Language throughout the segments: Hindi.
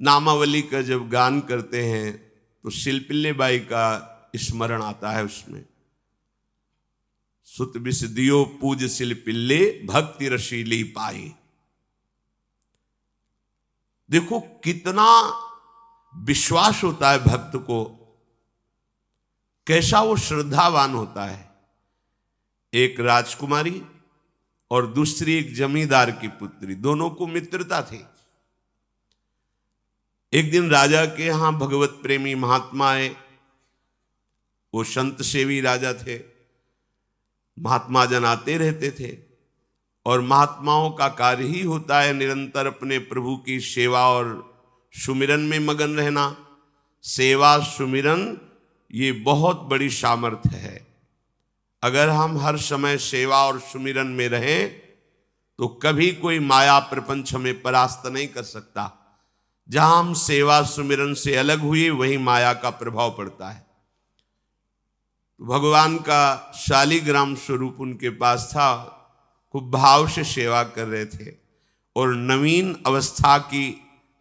नामावली का जब गान करते हैं तो शिल्पिल्ले बाई का स्मरण आता है उसमें। सुत बिस दियो पूज शिल्पिल्ले भक्ति रशीली पाई। देखो कितना विश्वास होता है भक्त को, कैसा वो श्रद्धावान होता है। एक राजकुमारी और दूसरी एक जमींदार की पुत्री, दोनों को मित्रता थी। एक दिन राजा के यहां भगवत प्रेमी महात्मा आए। वो संत सेवी राजा थे। महात्मा जन आते रहते थे और महात्माओं का कार्य ही होता है निरंतर अपने प्रभु की सेवा और सुमिरन में मगन रहना। सेवा सुमिरन ये बहुत बड़ी सामर्थ्य है। अगर हम हर समय सेवा और सुमिरन में रहें तो कभी कोई माया प्रपंच हमें परास्त नहीं कर सकता। जहां हम सेवा सुमिरन से अलग हुए वहीं माया का प्रभाव पड़ता है। भगवान का शालिग्राम स्वरूप उनके पास था, खूब भाव से सेवा कर रहे थे। और नवीन अवस्था की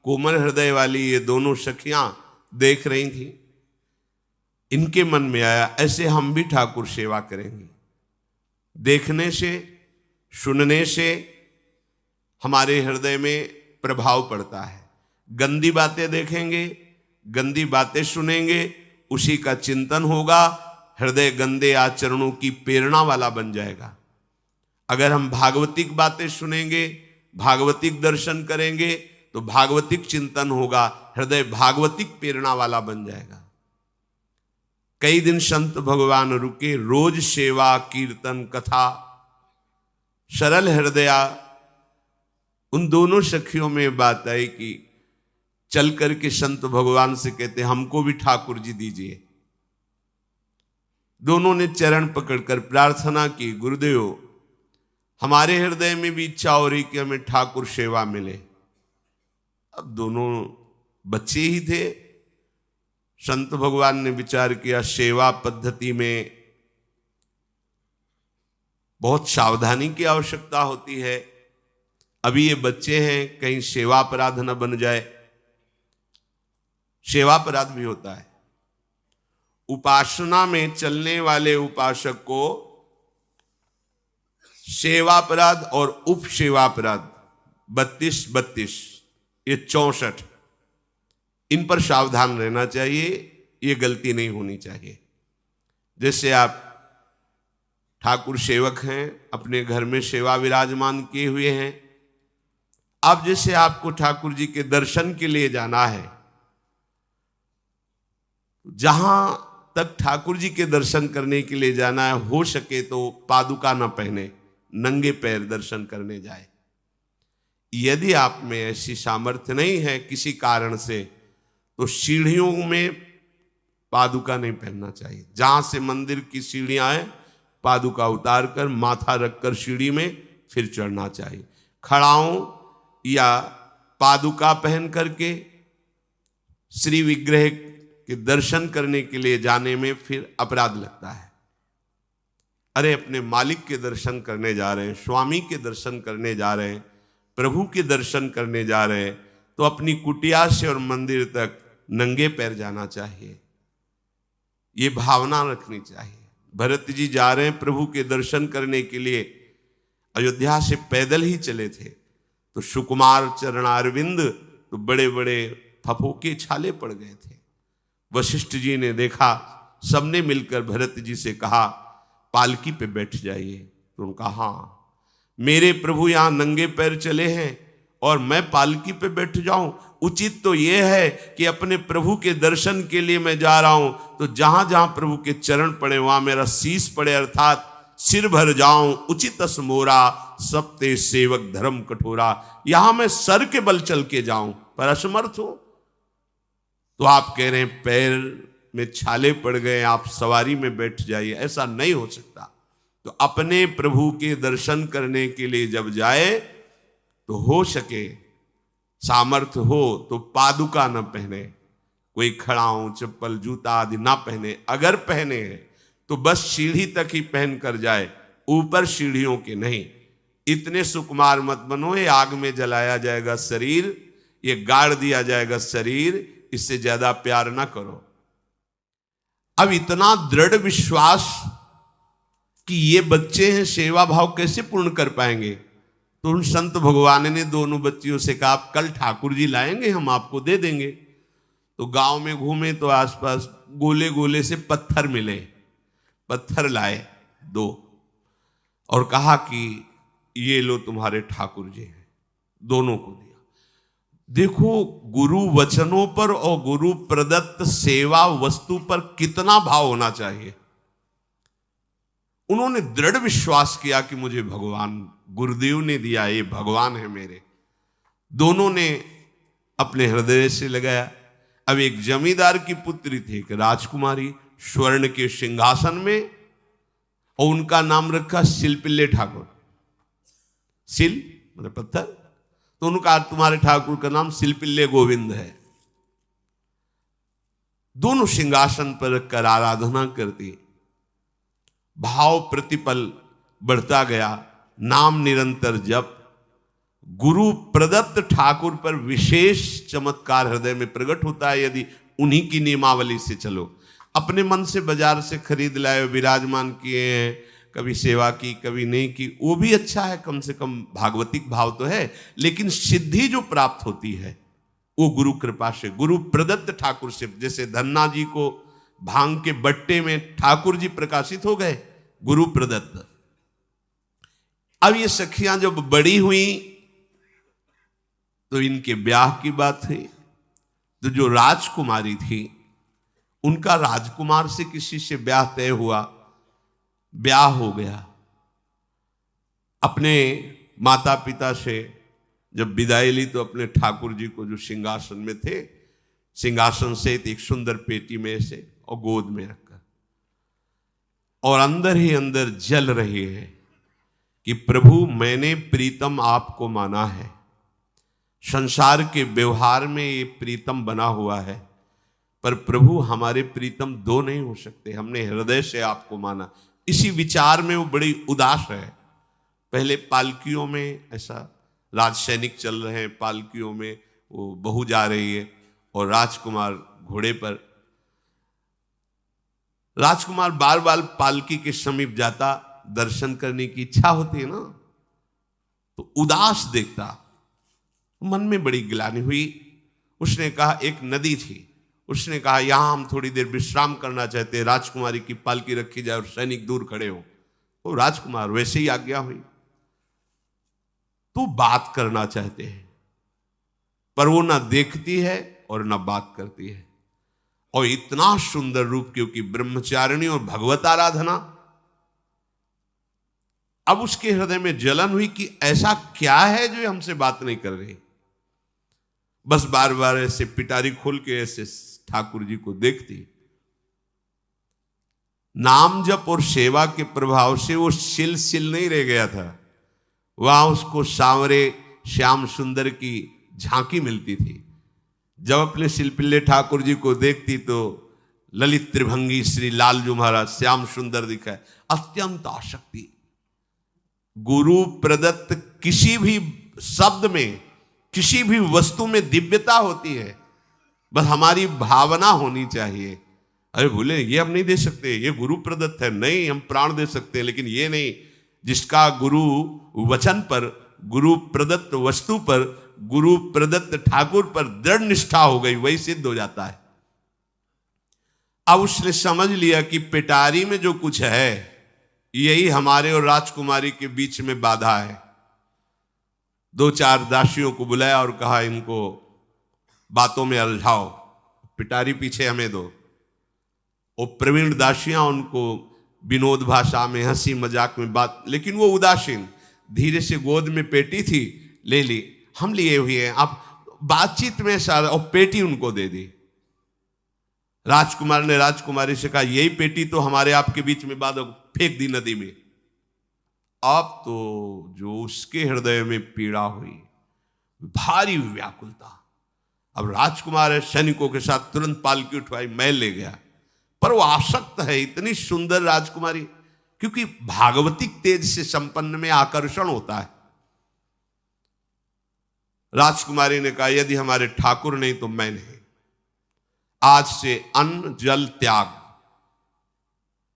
कोमल हृदय वाली ये दोनों सखियां देख रही थी। इनके मन में आया ऐसे हम भी ठाकुर सेवा करेंगे। देखने से सुनने से हमारे हृदय में प्रभाव पड़ता है। गंदी बातें देखेंगे, गंदी बातें सुनेंगे, उसी का चिंतन होगा, हृदय गंदे आचरणों की प्रेरणा वाला बन जाएगा। अगर हम भागवतिक बातें सुनेंगे, भागवतिक दर्शन करेंगे तो भागवतिक चिंतन होगा, हृदय भागवतिक प्रेरणा वाला बन जाएगा। कई दिन संत भगवान रुके, रोज सेवा कीर्तन कथा, सरल हृदया। उन दोनों सखियों में बात आई कि चल करके संत भगवान से कहते हमको भी ठाकुर जी दीजिए। दोनों ने चरण पकड़कर प्रार्थना की, गुरुदेव हमारे हृदय में भी इच्छा हो रही कि हमें ठाकुर सेवा मिले। अब दोनों बच्चे ही थे। संत भगवान ने विचार किया सेवा पद्धति में बहुत सावधानी की आवश्यकता होती है। अभी ये बच्चे हैं, कहीं सेवा अपराध न बन जाए। सेवा अपराध भी होता है। उपासना में चलने वाले उपासक को सेवापराध और उपसेवापराध 32 ये 64, इन पर सावधान रहना चाहिए। ये गलती नहीं होनी चाहिए। जैसे आप ठाकुर सेवक हैं, अपने घर में सेवा विराजमान किए हुए हैं। अब जैसे आपको ठाकुर जी के दर्शन के लिए जाना है, जहां तक ठाकुर जी के दर्शन करने के लिए जाना है, हो सके तो पादुका न पहने, नंगे पैर दर्शन करने जाए। यदि आप में ऐसी सामर्थ्य नहीं है किसी कारण से, तो सीढ़ियों में पादुका नहीं पहनना चाहिए। जहां से मंदिर की सीढ़ियां हैं, पादुका उतार कर माथा रखकर सीढ़ी में फिर चढ़ना चाहिए। खड़ाओं या पादुका पहन करके श्री विग्रह के दर्शन करने के लिए जाने में फिर अपराध लगता है। अरे अपने मालिक के दर्शन करने जा रहे हैं, स्वामी के दर्शन करने जा रहे हैं, प्रभु के दर्शन करने जा रहे हैं, तो अपनी कुटिया से और मंदिर तक नंगे पैर जाना चाहिए। ये भावना रखनी चाहिए। भरत जी जा रहे हैं प्रभु के दर्शन करने के लिए, अयोध्या से पैदल ही चले थे, तो सुकुमार चरणारविंद तो बड़े बड़े फफोके छाले पड़ गए थे। वशिष्ठ जी ने देखा, सबने मिलकर भरत जी से कहा पालकी पे बैठ जाइए। तो उन्होंने कहा हाँ, मेरे प्रभु यहां नंगे पैर चले हैं और मैं पालकी पे बैठ जाऊं? उचित तो यह है कि अपने प्रभु के दर्शन के लिए मैं जा रहा हूं, तो जहां जहां प्रभु के चरण पड़े वहां मेरा शीश पड़े, अर्थात सिर भर जाऊं। उचित मोरा सबते सेवक धर्म कठोरा। यहां मैं सर के बल चल के जाऊं पर असमर्थ हूं। तो आप कह रहे हैं पैर में छाले पड़ गए, आप सवारी में बैठ जाइए। ऐसा नहीं हो सकता। तो अपने प्रभु के दर्शन करने के लिए जब जाए तो हो सके, सामर्थ्य हो तो पादुका न पहने, कोई खड़ाऊं चप्पल जूता आदि ना पहने। अगर पहने हैं तो बस सीढ़ी तक ही पहन कर जाए, ऊपर सीढ़ियों के नहीं। इतने सुकुमार मत बनो, ये आग में जलाया जाएगा शरीर, ये गाड़ दिया जाएगा शरीर, इससे ज्यादा प्यार ना करो। अब इतना दृढ़ विश्वास कि ये बच्चे हैं, सेवा भाव कैसे पूर्ण कर पाएंगे? तो उन संत भगवान ने दोनों बच्चियों से कहा, आप कल ठाकुर जी लाएंगे, हम आपको दे देंगे। तो गांव में घूमे तो आसपास गोले गोले से पत्थर मिले, पत्थर लाए 2 और कहा कि ये लो तुम्हारे ठाकुर जी हैं। दोनों को दिया। देखो गुरु वचनों पर और गुरु प्रदत्त सेवा वस्तु पर कितना भाव होना चाहिए। उन्होंने दृढ़ विश्वास किया कि मुझे भगवान गुरुदेव ने दिया, ये भगवान है मेरे। दोनों ने अपने हृदय से लगाया। अब एक जमींदार की पुत्री थी, एक राजकुमारी, स्वर्ण के सिंहासन में, और उनका नाम रखा शिल्पिल्ले ठाकुर। शिल मतलब पत्थर, तो उनका तुम्हारे ठाकुर का नाम शिल्पिल्ले गोविंद है। दोनों सिंहासन पर रखकर आराधना करती। भाव प्रतिपल बढ़ता गया, नाम निरंतर जप। गुरु प्रदत्त ठाकुर पर विशेष चमत्कार हृदय में प्रकट होता है यदि उन्हीं की नियमावली से चलो। अपने मन से बाजार से खरीद लाए, विराजमान किए हैं, कभी सेवा की कभी नहीं की, वो भी अच्छा है, कम से कम भागवतिक भाव तो है। लेकिन सिद्धि जो प्राप्त होती है वो गुरु कृपा से, गुरु प्रदत्त ठाकुर से। जैसे धन्ना जी को भांग के बट्टे में ठाकुर जी प्रकाशित हो गए, गुरु प्रदत्त। अब ये सखियां जब बड़ी हुई तो इनके ब्याह की बात थी। तो जो राजकुमारी थी उनका राजकुमार से किसी से ब्याह तय हुआ, ब्याह हो गया। अपने माता पिता से जब विदाई ली तो अपने ठाकुर जी को जो सिंहासन में थे, सिंहासन से एक सुंदर पेटी में से और गोद में रखकर, और अंदर ही अंदर जल रही है कि प्रभु मैंने प्रीतम आपको माना है, संसार के व्यवहार में ये प्रीतम बना हुआ है, पर प्रभु हमारे प्रीतम 2 नहीं हो सकते, हमने हृदय से आपको माना। इसी विचार में वो बड़ी उदास है। पहले पालकियों में ऐसा राज सैनिक चल रहे हैं, पालकियों में वो बहू जा रही है और राजकुमार घोड़े पर। राजकुमार बार बार पालकी के समीप जाता, दर्शन करने की इच्छा होती है ना, तो उदास देखता, मन में बड़ी गिलानी हुई। उसने कहा, एक नदी थी, उसने कहा यहां हम थोड़ी देर विश्राम करना चाहते हैं, राजकुमारी की पालकी रखी जाए और सैनिक दूर खड़े हो। तो राजकुमार वैसे ही आज्ञा हुई। तो बात करना चाहते हैं पर वो ना देखती है और ना बात करती है। और इतना सुंदर रूप, क्योंकि ब्रह्मचारिणी और भगवत आराधना। अब उसके हृदय में जलन हुई कि ऐसा क्या है जो हमसे बात नहीं कर रही। बस बार बार ऐसे पिटारी खोल के ऐसे ठाकुर जी को देखती। नाम जप और सेवा के प्रभाव से वो सिल नहीं रह गया था, वहां उसको सांवरे श्याम सुंदर की झांकी मिलती थी। जब अपने शिल्पिल्ले ठाकुर जी को देखती तो ललित त्रिभंगी श्री लाल जो महाराज श्याम सुंदर दिखाए, अत्यंत आसक्ति। गुरु प्रदत्त किसी भी शब्द में, किसी भी वस्तु में दिव्यता होती है, बस हमारी भावना होनी चाहिए। अरे बोले ये हम नहीं दे सकते, ये गुरु प्रदत्त है, नहीं हम प्राण दे सकते हैं, लेकिन ये नहीं। जिसका गुरु वचन पर, गुरु प्रदत्त वस्तु पर, गुरु प्रदत्त ठाकुर पर दृढ़ निष्ठा हो गई, वही सिद्ध हो जाता है। अब उसने समझ लिया कि पिटारी में जो कुछ है यही हमारे और राजकुमारी के बीच में बाधा है। 2-4 दासियों को बुलाया और कहा इनको बातों में उलझाओ, पिटारी पीछे हमें दो। और प्रवीण दासियां उनको विनोद भाषा में, हंसी मजाक में बात, लेकिन वो उदासीन। धीरे से गोद में पेटी थी, ले ली, हम लिए हुए हैं, आप बातचीत में सारा, और पेटी उनको दे दी। राजकुमार ने राजकुमारी से कहा यही पेटी तो हमारे आपके बीच में बात, फेंक दी नदी में। अब तो जो उसके हृदय में पीड़ा हुई, भारी व्याकुलता। अब राजकुमार है, सैनिकों के साथ तुरंत पालकी उठवाई, महल ले गया। पर वो आसक्त है, इतनी सुंदर राजकुमारी, क्योंकि भागवतिक तेज से संपन्न में आकर्षण होता है। राजकुमारी ने कहा, यदि हमारे ठाकुर नहीं तो मैं नहीं। आज से अन्न जल त्याग,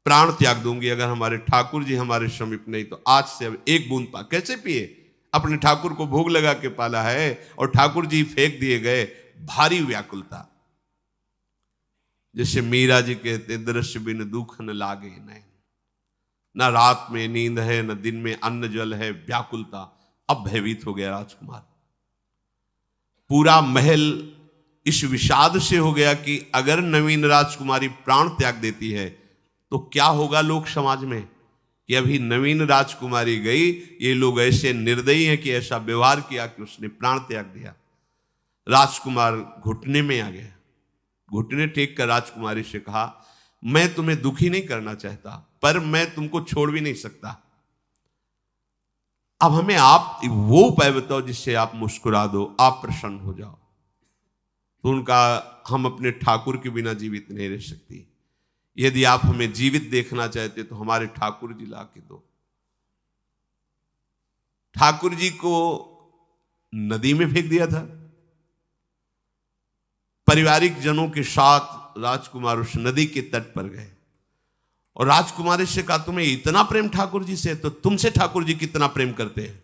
प्राण त्याग दूंगी अगर हमारे ठाकुर जी हमारे समीप नहीं तो। आज से अब एक बूंद पा कैसे पिए? अपने ठाकुर को भोग लगा के पाला है और ठाकुर जी फेंक दिए गए। भारी व्याकुलता, जैसे मीरा जी कहते, दृश्य बिन दुख न लागे नैन, न रात में नींद है न दिन में अन्न जल है, व्याकुलता। अब भयभीत हो गया राजकुमार। पूरा महल इस विषाद से हो गया कि अगर नवीन राजकुमारी प्राण त्याग देती है तो क्या होगा लोक समाज में, कि अभी नवीन राजकुमारी गई, ये लोग ऐसे निर्दयी हैं कि ऐसा व्यवहार किया कि उसने प्राण त्याग दिया। राजकुमार घुटने में आ गया। घुटने टेक कर राजकुमारी से कहा, मैं तुम्हें दुखी नहीं करना चाहता, पर मैं तुमको छोड़ भी नहीं सकता। अब हमें आप वो उपाय बताओ जिससे आप मुस्कुरा दो, आप प्रसन्न हो जाओ। तो उनका, हम अपने ठाकुर के बिना जीवित नहीं रह सकती। यदि आप हमें जीवित देखना चाहते तो हमारे ठाकुर जी ला के दो। ठाकुर जी को नदी में फेंक दिया था। पारिवारिक जनों के साथ राजकुमार उस नदी के तट पर गए और राजकुमारी से कहा, तुम्हें इतना प्रेम ठाकुर जी से, तो तुमसे ठाकुर जी कितना प्रेम करते हैं?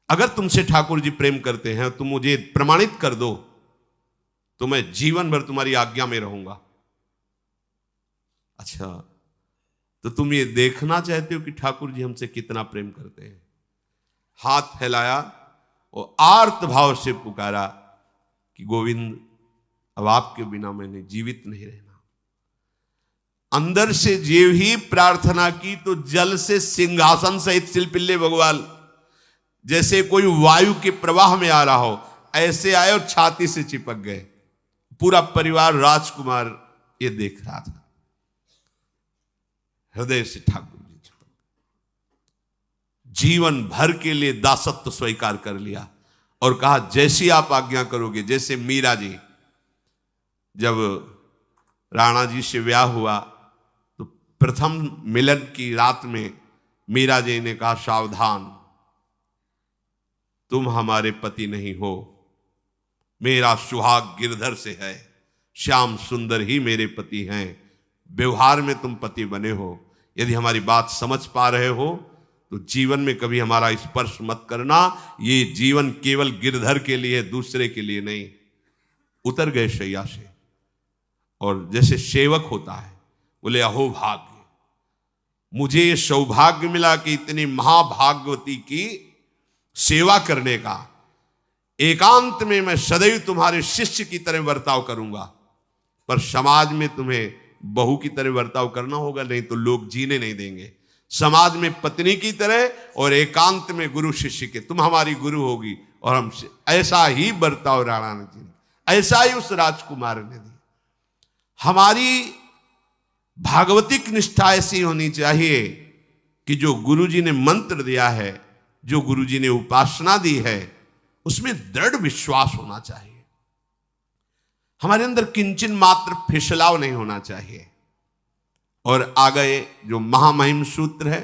अगर तुमसे ठाकुर जी प्रेम करते हैं तो मुझे प्रमाणित कर दो, तो मैं जीवन भर तुम्हारी आज्ञा में रहूंगा। अच्छा, तो तुम ये देखना चाहते हो कि ठाकुर जी हमसे कितना प्रेम करते हैं? हाथ फैलाया और आर्त भाव से पुकारा कि गोविंद, अब आपके बिना मैंने जीवित नहीं रहना। अंदर से जेव ही प्रार्थना की तो जल से सिंहासन सहित सिलपिल्ले भगवान जैसे कोई वायु के प्रवाह में आ रहा हो, ऐसे आए और छाती से चिपक गए। पूरा परिवार, राजकुमार ये देख रहा था। हृदय से ठाकुर जी चिपक, जीवन भर के लिए दासत्व स्वीकार कर लिया और कहा, जैसी आप आज्ञा करोगे। जैसे मीरा जी, जब राणा जी से ब्याह हुआ तो प्रथम मिलन की रात में मीरा जी ने कहा, सावधान, तुम हमारे पति नहीं हो, मेरा सुहाग गिरधर से है, श्याम सुंदर ही मेरे पति हैं। व्यवहार में तुम पति बने हो। यदि हमारी बात समझ पा रहे हो तो जीवन में कभी हमारा स्पर्श मत करना। ये जीवन केवल गिरधर के लिए, दूसरे के लिए नहीं। उतर गए शैया से और जैसे सेवक होता है, बोले, अहो भाग्य, मुझे ये सौभाग्य मिला कि इतनी महाभागवती की सेवा करने का। एकांत में मैं सदैव तुम्हारे शिष्य की तरह बर्ताव करूंगा, पर समाज में तुम्हें बहू की तरह बर्ताव करना होगा, नहीं तो लोग जीने नहीं देंगे। समाज में पत्नी की तरह और एकांत में गुरु शिष्य के। तुम हमारी गुरु होगी और हमसे ऐसा ही बर्ताव राणा ने जी, ऐसा ही उस राजकुमार ने दी। हमारी भागवतिक निष्ठा ऐसी होनी चाहिए कि जो गुरु जी ने मंत्र दिया है, जो गुरु जी ने उपासना दी है, उसमें दृढ़ विश्वास होना चाहिए। हमारे अंदर किंचन मात्र फिसलाव नहीं होना चाहिए। और आ गए जो महामहिम सूत्र है,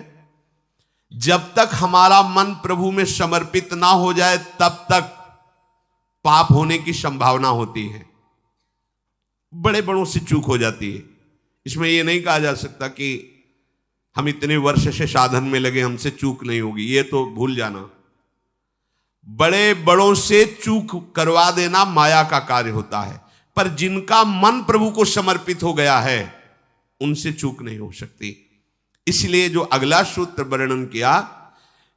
जब तक हमारा मन प्रभु में समर्पित ना हो जाए तब तक पाप होने की संभावना होती है। बड़े बड़ों से चूक हो जाती है। इसमें यह नहीं कहा जा सकता कि हम इतने वर्ष से साधन में लगे, हमसे चूक नहीं होगी, ये तो भूल जाना। बड़े बड़ों से चूक करवा देना माया का कार्य होता है, पर जिनका मन प्रभु को समर्पित हो गया है उनसे चूक नहीं हो सकती। इसलिए जो अगला सूत्र वर्णन किया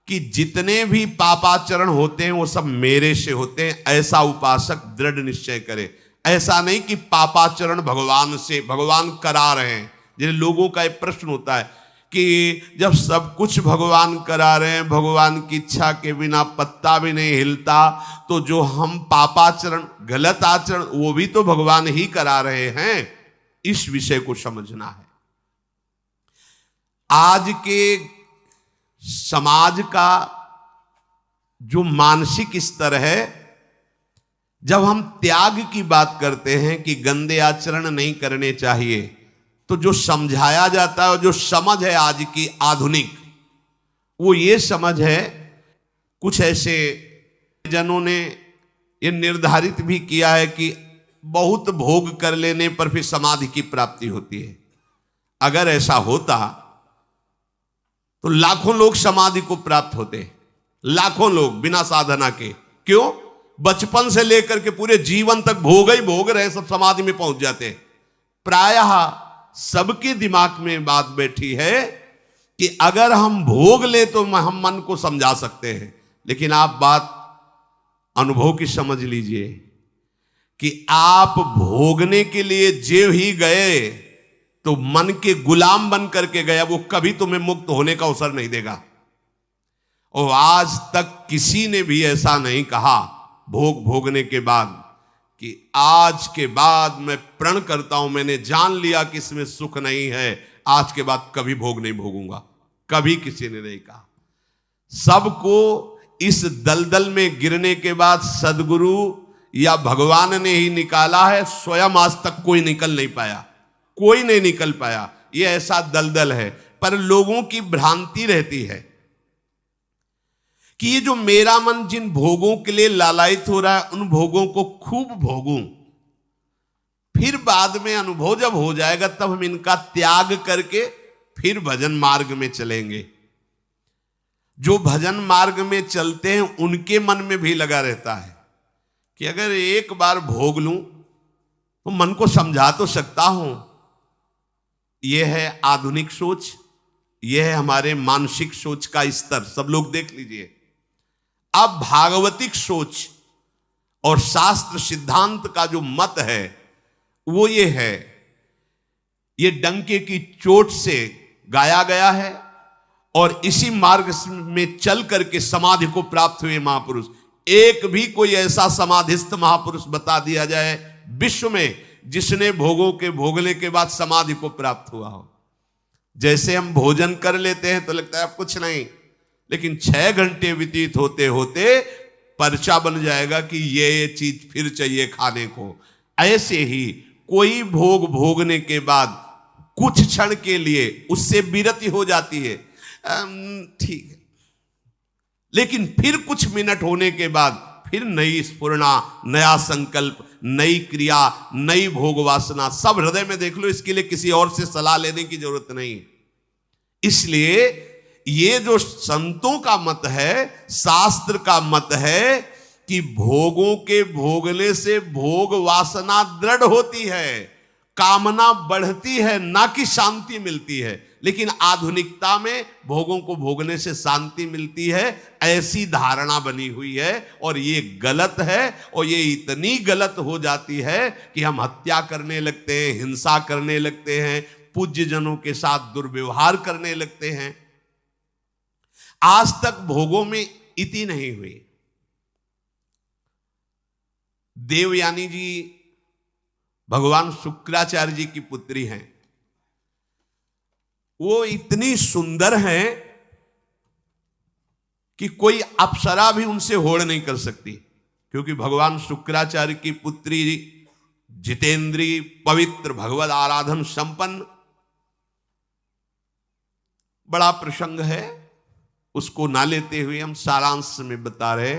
कि जितने भी पापाचरण होते हैं वो सब मेरे से होते हैं, ऐसा उपासक दृढ़ निश्चय करे। ऐसा नहीं कि पापाचरण भगवान से, भगवान करा रहे हैं। जिन लोगों का एक प्रश्न होता है कि जब सब कुछ भगवान करा रहे हैं, भगवान की इच्छा के बिना पत्ता भी नहीं हिलता, तो जो हम पापाचरण, गलत आचरण, वो भी तो भगवान ही करा रहे हैं। इस विषय को समझना है। आज के समाज का जो मानसिक स्तर है, जब हम त्याग की बात करते हैं कि गंदे आचरण नहीं करने चाहिए, तो जो समझाया जाता है और जो समझ है आज की आधुनिक, वो ये समझ है कुछ ऐसे जनों ने ये निर्धारित भी किया है कि बहुत भोग कर लेने पर फिर समाधि की प्राप्ति होती है। अगर ऐसा होता तो लाखों लोग समाधि को प्राप्त होते, लाखों लोग बिना साधना के। क्यों? बचपन से लेकर के पूरे जीवन तक भोग ही भोग रहे, सब समाधि में पहुंच जाते। प्रायः सबके दिमाग में बात बैठी है कि अगर हम भोग ले तो हम मन को समझा सकते हैं, लेकिन आप बात अनुभव की समझ लीजिए कि आप भोगने के लिए जो ही गए तो मन के गुलाम बन करके गया, वो कभी तुम्हें मुक्त होने का अवसर नहीं देगा। और आज तक किसी ने भी ऐसा नहीं कहा भोग भोगने के बाद कि आज के बाद मैं प्रण करता हूं, मैंने जान लिया कि इसमें सुख नहीं है, आज के बाद कभी भोग नहीं भोगूंगा। कभी किसी ने नहीं कहा। सबको इस दलदल में गिरने के बाद सदगुरु या भगवान ने ही निकाला है, स्वयं आज तक कोई निकल नहीं पाया, कोई नहीं निकल पाया। ये ऐसा दलदल है। पर लोगों की भ्रांति रहती है कि ये जो मेरा मन जिन भोगों के लिए लालायित हो रहा है, उन भोगों को खूब भोगूं, फिर बाद में अनुभव जब हो जाएगा तब हम इनका त्याग करके फिर भजन मार्ग में चलेंगे। जो भजन मार्ग में चलते हैं उनके मन में भी लगा रहता है कि अगर एक बार भोग लूं तो मन को समझा तो सकता हूं। यह है आधुनिक सोच, यह है हमारे मानसिक सोच का स्तर। सब लोग देख लीजिए। अब भागवतिक सोच और शास्त्र सिद्धांत का जो मत है वो ये है, ये डंके की चोट से गाया गया है और इसी मार्ग में चल करके समाधि को प्राप्त हुए महापुरुष। एक भी कोई ऐसा समाधिस्थ महापुरुष बता दिया जाए विश्व में जिसने भोगों के भोगने के बाद समाधि को प्राप्त हुआ हो। जैसे हम भोजन कर लेते हैं तो लगता है अब कुछ नहीं, लेकिन 6 घंटे व्यतीत होते होते पर्चा बन जाएगा कि ये चीज फिर चाहिए खाने को। ऐसे ही कोई भोग भोगने के बाद कुछ क्षण के लिए उससे विरति हो जाती है, ठीक है, लेकिन फिर कुछ मिनट होने के बाद फिर नई स्फुरना, नया संकल्प, नई क्रिया, नई भोग वासना सब हृदय में देख लो। इसके लिए किसी और से सलाह लेने की जरूरत नहीं। इसलिए ये जो संतों का मत है, शास्त्र का मत है कि भोगों के भोगने से भोग वासना दृढ़ होती है, कामना बढ़ती है, ना कि शांति मिलती है। लेकिन आधुनिकता में भोगों को भोगने से शांति मिलती है, ऐसी धारणा बनी हुई है और ये गलत है। और ये इतनी गलत हो जाती है कि हम हत्या करने लगते हैं, हिंसा करने लगते हैं, पूज्य जनों के साथ दुर्व्यवहार करने लगते हैं। आज तक भोगों में इति नहीं हुई। देवयानी जी भगवान शुक्राचार्य जी की पुत्री हैं। वो इतनी सुंदर हैं कि कोई अप्सरा भी उनसे होड़ नहीं कर सकती, क्योंकि भगवान शुक्राचार्य की पुत्री जितेंद्री, पवित्र, भगवद आराधन संपन्न। बड़ा प्रसंग है, उसको ना लेते हुए हम सारांश में बता रहे।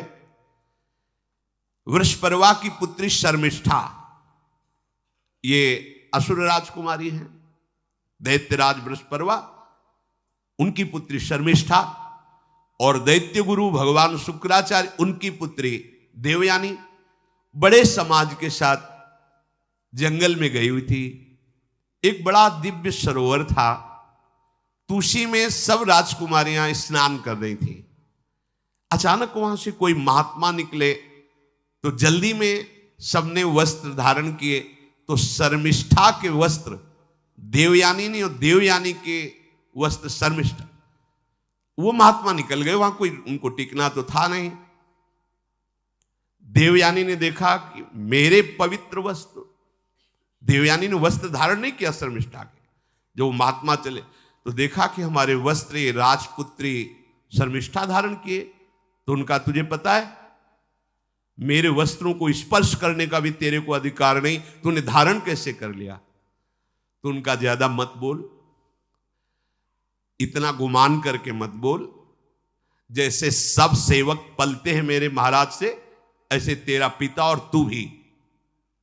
वृषपर्वा की पुत्री शर्मिष्ठा, ये असुर राजकुमारी हैं। दैत्यराज वृषपर्वा, उनकी पुत्री शर्मिष्ठा, और दैत्य गुरु भगवान शुक्राचार्य, उनकी पुत्री देवयानी बड़े समाज के साथ जंगल में गई हुई थी। एक बड़ा दिव्य सरोवर था, तुलसी में सब राजकुमारियां स्नान कर रही थी। अचानक वहां से कोई महात्मा निकले तो जल्दी में सबने वस्त्र धारण किए, तो शर्मिष्ठा के वस्त्र देवयानी ने और देवयानी के वस्त्र शर्मिष्ठा, वो महात्मा निकल गए। वहां कोई उनको टिकना तो था नहीं। देवयानी ने देखा कि मेरे पवित्र वस्त्र, देवयानी ने वस्त्र धारण नहीं किया शर्मिष्ठा के। जब वो महात्मा चले तो देखा कि हमारे वस्त्र राजपुत्री शर्मिष्ठा धारण किए। तो उनका, तुझे पता है मेरे वस्त्रों को स्पर्श करने का भी तेरे को अधिकार नहीं, तूने धारण कैसे कर लिया? तो उनका, ज्यादा मत बोल, इतना गुमान करके मत बोल। जैसे सब सेवक पलते हैं मेरे महाराज से, ऐसे तेरा पिता और तू भी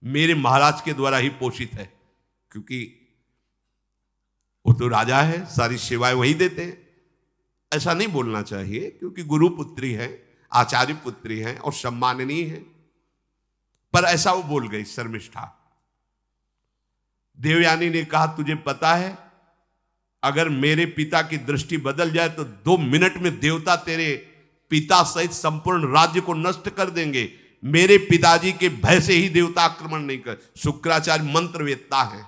मेरे महाराज के द्वारा ही पोषित है, क्योंकि वो तो राजा है, सारी सेवाएं वही देते हैं। ऐसा नहीं बोलना चाहिए, क्योंकि गुरु पुत्री है, आचार्य पुत्री है और सम्माननीय है, पर ऐसा वो बोल गई शर्मिष्ठा। देवयानी ने कहा तुझे पता है अगर मेरे पिता की दृष्टि बदल जाए तो 2 मिनट में देवता तेरे पिता सहित संपूर्ण राज्य को नष्ट कर देंगे। मेरे पिताजी के भय से ही देवता आक्रमण नहीं कर। शुक्राचार्य मंत्रवेत्ता है।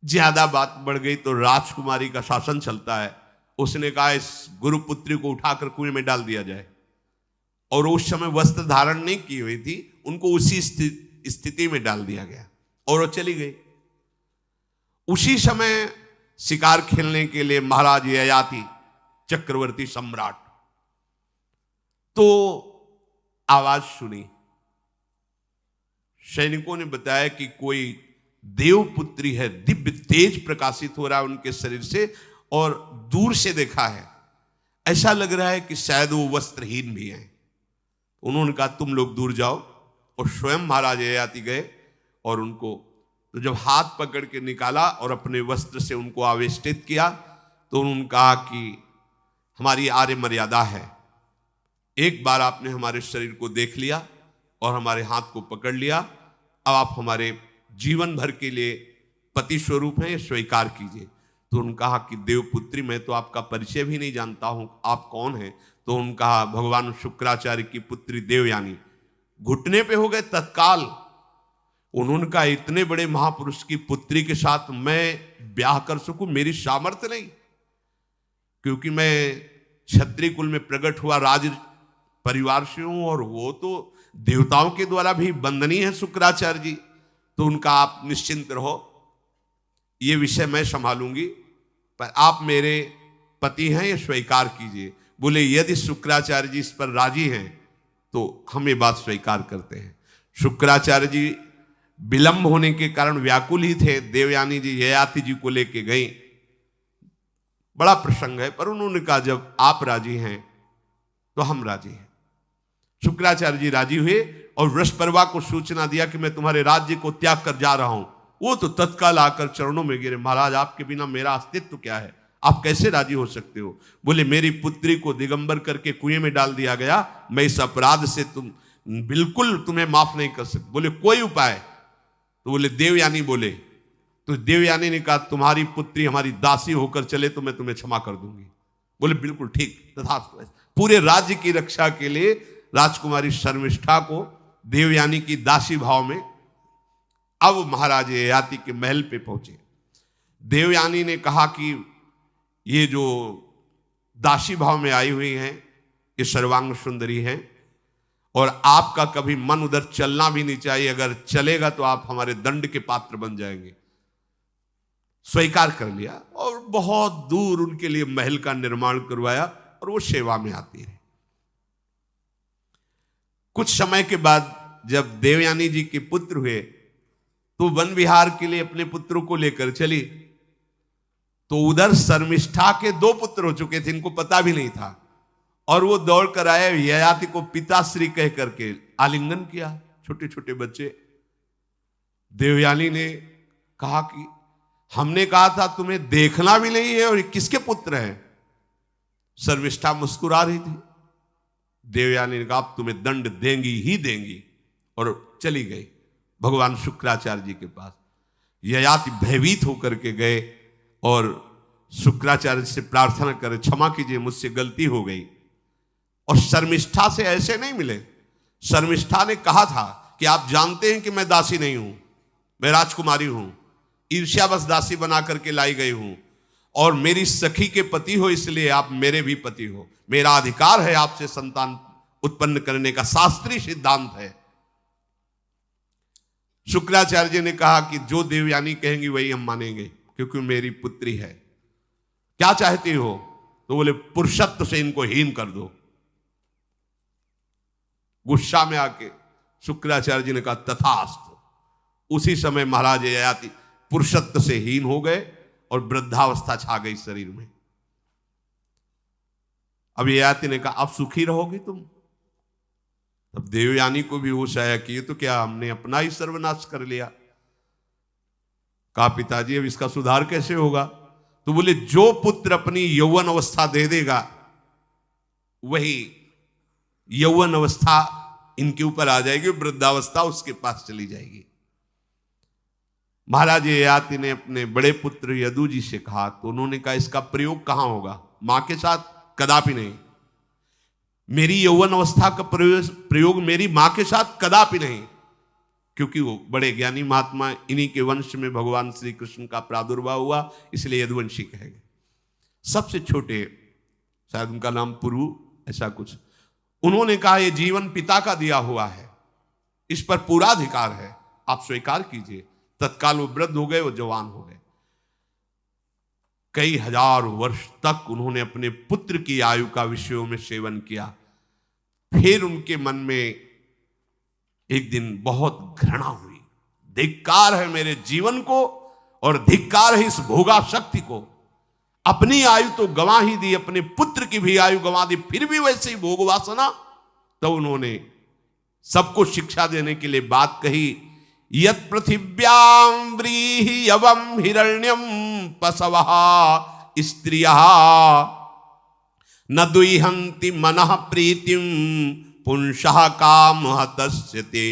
ज्यादा बात बढ़ गई तो राजकुमारी का शासन चलता है। उसने कहा इस गुरुपुत्री को उठाकर कुएं में डाल दिया जाए, और उस समय वस्त्र धारण नहीं की हुई थी, उनको उसी स्थिति में डाल दिया गया और वो चली गई। उसी समय शिकार खेलने के लिए महाराज ययाति चक्रवर्ती सम्राट तो आवाज सुनी। सैनिकों ने बताया कि कोई देवपुत्री है, दिव्य तेज प्रकाशित हो रहा है उनके शरीर से, और दूर से देखा है ऐसा लग रहा है कि शायद वो वस्त्रहीन भी हैं। उन्होंने कहा तुम लोग दूर जाओ, और स्वयं महाराज ययाति गए और उनको तो जब हाथ पकड़ के निकाला और अपने वस्त्र से उनको आवेष्टित किया तो उन्होंने कहा कि हमारी आर्य मर्यादा है, एक बार आपने हमारे शरीर को देख लिया और हमारे हाथ को पकड़ लिया, अब आप हमारे जीवन भर के लिए पति स्वरूप हैं, स्वीकार कीजिए। तो उन्होंने कहा कि देवपुत्री मैं तो आपका परिचय भी नहीं जानता हूं, आप कौन हैं? तो उन्होंने कहा भगवान शुक्राचार्य की पुत्री देवयानी। घुटने पे हो गए तत्काल। उन्होंने कहा इतने बड़े महापुरुष की पुत्री के साथ मैं ब्याह कर सकूं, मेरी सामर्थ्य नहीं, क्योंकि मैं क्षत्रिय कुल में प्रकट हुआ राज परिवार से हूं, और वो तो देवताओं के द्वारा भी वंदनीय है शुक्राचार्य जी। तो उनका आप निश्चिंत रहो, ये विषय मैं संभालूंगी, पर आप मेरे पति हैं, ये स्वीकार कीजिए। बोले यदि शुक्राचार्य जी इस पर राजी हैं तो हम ये बात स्वीकार करते हैं। शुक्राचार्य जी विलंब होने के कारण व्याकुल ही थे। देवयानी जी ययाति जी को लेके गई। बड़ा प्रसंग है, पर उन्होंने कहा जब आप राजी हैं तो हम राजी हैं। शुक्राचार्य जी राजी हुए और वृषपर्वा को सूचना दिया कि मैं तुम्हारे राज्य को त्याग कर जा रहा हूं। वो तो तत्काल आकर चरणों में गिरे, महाराज आपके बिना मेरा अस्तित्व क्या है, आप कैसे राजी हो सकते हो? बोले मेरी पुत्री को दिगंबर करके कुएं में डाल दिया गया, मैं इस अपराध से बिल्कुल तुम्हें माफ नहीं कर सकता। बोले कोई उपाय? तो बोले देवयानी बोले। तो देवयानी ने कहा तुम्हारी पुत्री हमारी दासी होकर चले तो मैं तुम्हें क्षमा कर दूंगी। बोले बिल्कुल ठीक, तथास्तु। पूरे राज्य की रक्षा के लिए राजकुमारी शर्मिष्ठा को देवयानी की दासी भाव में अब महाराज ययाति के महल पे पहुंचे। देवयानी ने कहा कि ये जो दासी भाव में आई हुई हैं ये सर्वांग सुंदरी हैं, और आपका कभी मन उधर चलना भी नहीं चाहिए, अगर चलेगा तो आप हमारे दंड के पात्र बन जाएंगे। स्वीकार कर लिया और बहुत दूर उनके लिए महल का निर्माण करवाया और वो सेवा में आती रही। कुछ समय के बाद जब देवयानी जी के पुत्र हुए तो वन विहार के लिए अपने पुत्रों को लेकर चली, तो उधर शर्मिष्ठा के 2 पुत्र हो चुके थे, इनको पता भी नहीं था, और वो दौड़ कर आए, ययाति को पिताश्री कह करके आलिंगन किया। छोटे छोटे बच्चे। देवयानी ने कहा कि हमने कहा था तुम्हें देखना भी नहीं है, और ये किसके पुत्र हैं? शर्मिष्ठा मुस्कुरा रही थी। देवयानी ने कहा अब तुम्हें दंड देंगी ही देंगी, और चली गई भगवान शुक्राचार्य जी के पास। ययाति भयभीत होकर के गए और शुक्राचार्य से प्रार्थना करे क्षमा कीजिए मुझसे गलती हो गई। और शर्मिष्ठा से ऐसे नहीं मिले। शर्मिष्ठा ने कहा था कि आप जानते हैं कि मैं दासी नहीं हूं, मैं राजकुमारी हूं, ईर्ष्यावश दासी बना करके लाई गई हूं, और मेरी सखी के पति हो इसलिए आप मेरे भी पति हो, मेरा अधिकार है आपसे संतान उत्पन्न करने का, शास्त्रीय सिद्धांत है। शुक्राचार्य जी ने कहा कि जो देवयानी कहेंगी वही हम मानेंगे, क्योंकि मेरी पुत्री है। क्या चाहती हो? तो बोले पुरुषत्व से इनको हीन कर दो। गुस्सा में आके शुक्राचार्य जी ने कहा तथास्तु। उसी समय महाराज ययाति पुरुषत्व से हीन हो गए और वृद्धावस्था छा गई शरीर में। अब ययाति ने कहा, अब सुखी रहोगी तुम? तब देवयानी को भी होश आया कि ये तो क्या हमने अपना ही सर्वनाश कर लिया। कहा, पिताजी अब इसका सुधार कैसे होगा? तो बोले, जो पुत्र अपनी यौवन अवस्था दे देगा वही यौवन अवस्था इनके ऊपर आ जाएगी, वृद्धावस्था उसके पास चली जाएगी। महाराज ययाति ने अपने बड़े पुत्र यदु जी से कहा, तो उन्होंने कहा, इसका प्रयोग कहां होगा? मां के साथ? कदापि नहीं। मेरी यौवन अवस्था का प्रयोग मेरी मां के साथ कदापि नहीं, क्योंकि वो बड़े ज्ञानी महात्मा, इन्हीं के वंश में भगवान श्री कृष्ण का प्रादुर्भाव हुआ, इसलिए यदुवंशी कहे गए। सबसे छोटे, शायद उनका नाम पुरु, ऐसा कुछ, उन्होंने कहा, यह जीवन पिता का दिया हुआ है, इस पर पूरा अधिकार है, आप स्वीकार कीजिए। तत्काल वो वृद्ध हो गए, वो जवान हो गए। कई हजार वर्ष तक उन्होंने अपने पुत्र की आयु का विषयों में सेवन किया। फिर उनके मन में एक दिन बहुत घृणा हुई, धिक्कार है मेरे जीवन को और धिक्कार है इस भोगा शक्ति को। अपनी आयु तो गंवा ही दी, अपने पुत्र की भी आयु गंवा दी, फिर भी वैसे ही भोग वासना। तो उन्होंने सबको शिक्षा देने के लिए बात कही, यत् पृथिव्यां व्रीहि यवं हिरण्यं पशवः स्त्रियः न दुह्यन्ति मनः प्रीतिं पुंसः कामः तस्यते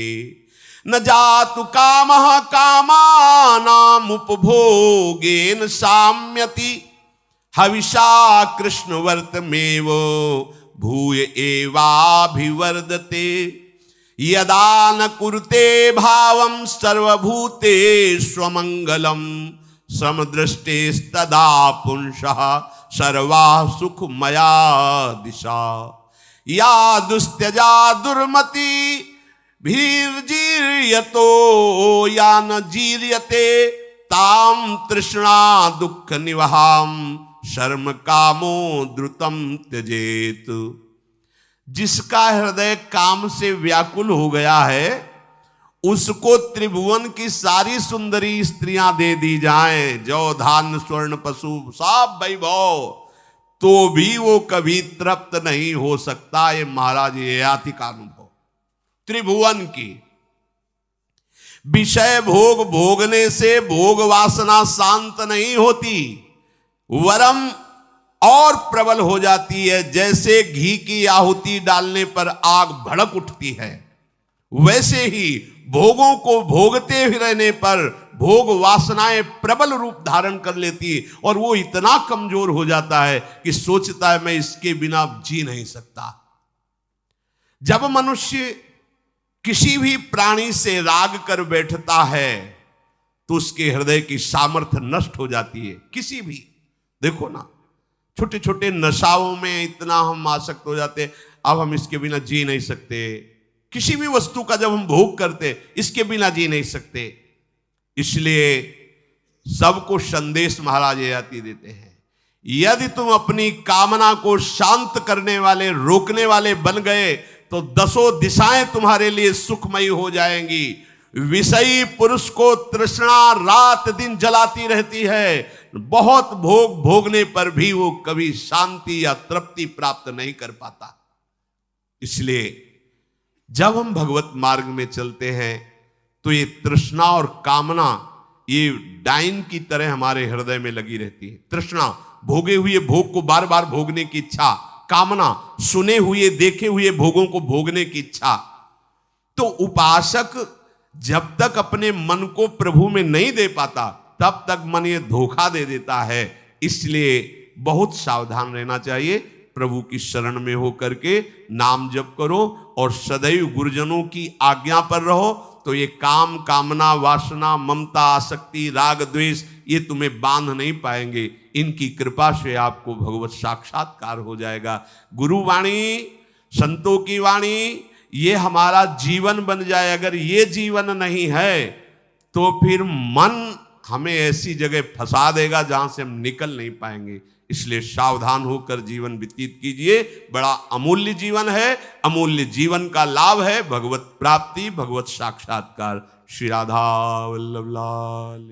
न जातु कामः कामानाम् उपभोगेन साम्यति हविषा कृष्णवर्तमेव भूय एवाभिवर्धते यदा न कुरुते भावं सर्वभूतेष्वमङ्गलं समदृष्टेस्तदा पुंसः सर्वा सुखमया दिशा या दुस्त्यजा दुर्मति भीर्जीर्यतो या न जीर्यते ताम तृष्णा दुःख निवहाम शर्म कामो द्रुतम त्यजेत। जिसका हृदय काम से व्याकुल हो गया है, उसको त्रिभुवन की सारी सुंदरी स्त्रियां दे दी जाएं, जौ धान स्वर्ण पशु सब वैभव, तो भी वो कभी तृप्त नहीं हो सकता। ये महाराज ययाति का अनुभव। त्रिभुवन की विषय भोग भोगने से भोग वासना शांत नहीं होती, वरम और प्रबल हो जाती है। जैसे घी की आहुति डालने पर आग भड़क उठती है, वैसे ही भोगों को भोगते ही रहने पर भोग वासनाएं प्रबल रूप धारण कर लेती है और वो इतना कमजोर हो जाता है कि सोचता है मैं इसके बिना जी नहीं सकता। जब मनुष्य किसी भी प्राणी से राग कर बैठता है तो उसके हृदय की सामर्थ्य नष्ट हो जाती है। किसी भी, देखो ना, छोटे छोटे नशाओं में इतना हम आसक्त हो जाते, अब हम इसके बिना जी नहीं सकते। किसी भी वस्तु का जब हम भोग करते, इसके बिना जी नहीं सकते। इसलिए सबको संदेश महाराज ययाति देते हैं, यदि तुम अपनी कामना को शांत करने वाले, रोकने वाले बन गए तो दसों दिशाएं तुम्हारे लिए सुखमयी हो जाएंगी। विषयी पुरुष को तृष्णा रात दिन जलाती रहती है, बहुत भोग भोगने पर भी वो कभी शांति या तृप्ति प्राप्त नहीं कर पाता। इसलिए जब हम भगवत मार्ग में चलते हैं तो ये तृष्णा और कामना ये डाइन की तरह हमारे हृदय में लगी रहती है। तृष्णा, भोगे हुए भोग को बार बार भोगने की इच्छा, कामना, सुने हुए देखे हुए भोगों को भोगने की इच्छा। तो उपासक जब तक अपने मन को प्रभु में नहीं दे पाता, तब तक मन ये धोखा दे देता है। इसलिए बहुत सावधान रहना चाहिए। प्रभु की शरण में हो करके नाम जप करो और सदैव गुरुजनों की आज्ञा पर रहो, तो ये काम, कामना, वासना, ममता, आसक्ति, राग, द्वेष ये तुम्हें बांध नहीं पाएंगे। इनकी कृपा से आपको भगवत साक्षात्कार हो जाएगा। गुरु वाणी, संतों की वाणी, ये हमारा जीवन बन जाए। अगर ये जीवन नहीं है तो फिर मन हमें ऐसी जगह फंसा देगा जहां से हम निकल नहीं पाएंगे। इसलिए सावधान होकर जीवन व्यतीत कीजिए। बड़ा अमूल्य जीवन है, अमूल्य जीवन का लाभ है भगवत प्राप्ति, भगवत साक्षात्कार। श्री राधा वल्लभ लाल।